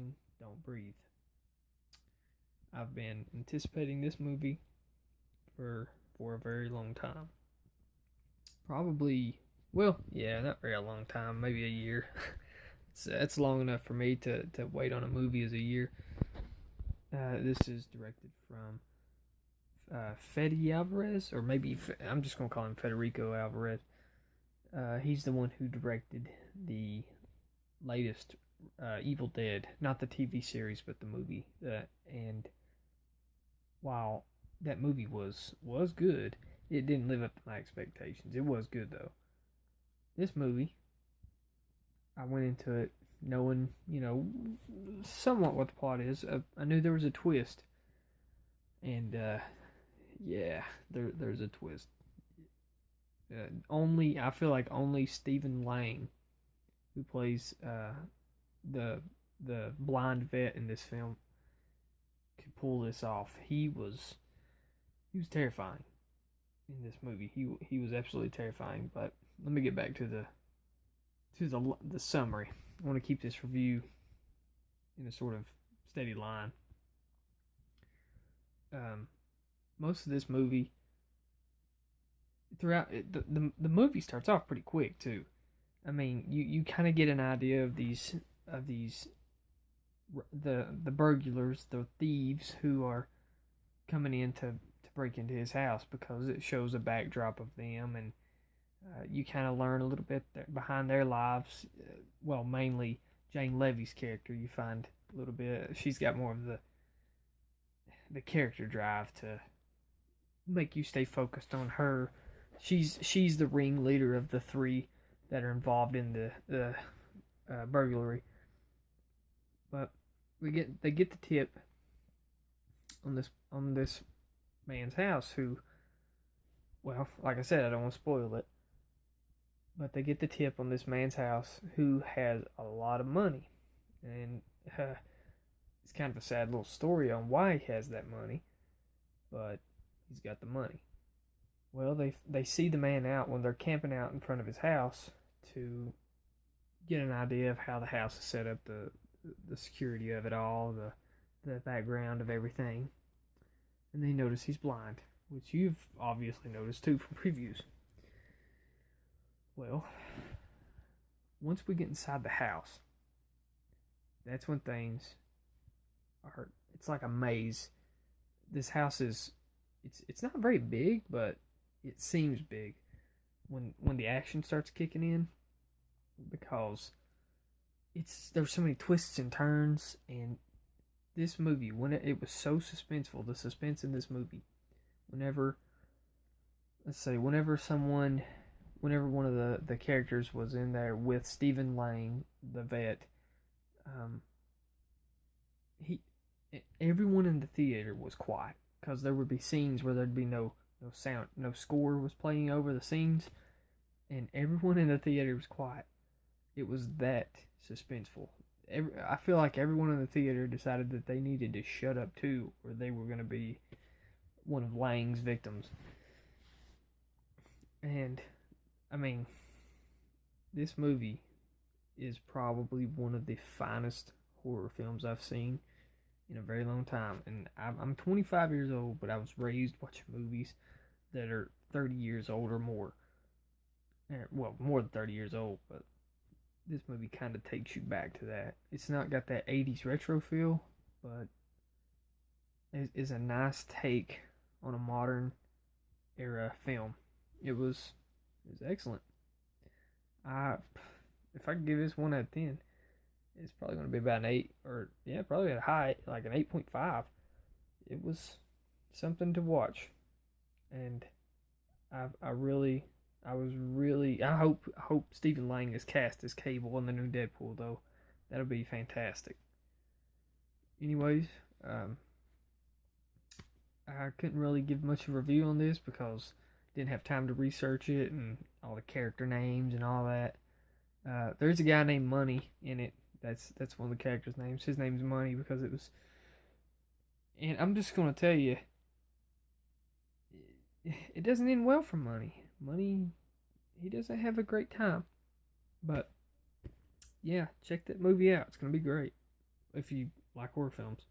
Sing, Don't Breathe. I've been anticipating this movie for a very long time. Probably, well, yeah, not very long time, maybe a year. It's long enough for me to wait on a movie as a year. This is directed from Fede Alvarez, or maybe I'm just gonna call him Federico Alvarez. He's the one who directed the latest Evil Dead, not the TV series, but the movie. And while that movie was good, it didn't live up to my expectations. It was good though. This movie, I went into it knowing, somewhat what the plot is. I knew there was a twist, and yeah, there's a twist. I feel like only Stephen Lang, who plays the blind vet in this film, could pull this off. He was terrifying in this movie. He was absolutely terrifying. But let me get back to the summary. I want to keep this review in a sort of steady line. Most of this movie, throughout it, the movie starts off pretty quick too. I mean, you kind of get an idea of these the burglars, the thieves who are coming in to break into his house, because it shows a backdrop of them, and you kind of learn a little bit behind their lives. Well, mainly Jane Levy's character. You find a little bit. She's got more of the character drive to make you stay focused on her. She's the ringleader of the three that are involved in the burglary. But they get the tip on this man's house, who, well, like I said, I don't want to spoil it, but they get the tip on this man's house who has a lot of money, and it's kind of a sad little story on why he has that money, but he's got the money. Well, they see the man out when they're camping out in front of his house to get an idea of how the house is set up, the security of it all, the background of everything. And they notice he's blind, which you've obviously noticed too from previews. Well, once we get inside the house, that's when things are, it's like a maze. This house it's not very big, but it seems big when the action starts kicking in, because there's so many twists and turns. And this movie, when it was so suspenseful, the suspense in this movie, whenever one of the characters was in there with Stephen Lang, the vet, everyone in the theater was quiet, because there would be scenes where there'd be no sound, no score was playing over the scenes, and everyone in the theater was quiet. It was that suspenseful. I feel like everyone in the theater decided that they needed to shut up too, or they were going to be one of Lang's victims. And I mean, this movie is probably one of the finest horror films I've seen in a very long time. And I'm 25 years old, but I was raised watching movies that are 30 years old or more. Well, more than 30 years old, but this movie kind of takes you back to that. It's not got that 80s retro feel, but it is a nice take on a modern era film. It was excellent. If I could give this 1 out of 10, it's probably going to be about an 8, or yeah, probably a high, like an 8.5. It was something to watch, and I hope Stephen Lang is cast as Cable in the new Deadpool, though. That'll be fantastic. Anyways, I couldn't really give much of a review on this because I didn't have time to research it and all the character names and all that. There's a guy named Money in it. That's one of the characters' names. His name's Money because it was. And I'm just gonna tell you, it doesn't end well for Money. Money, he doesn't have a great time. But yeah, check that movie out. It's gonna be great. if you like horror films.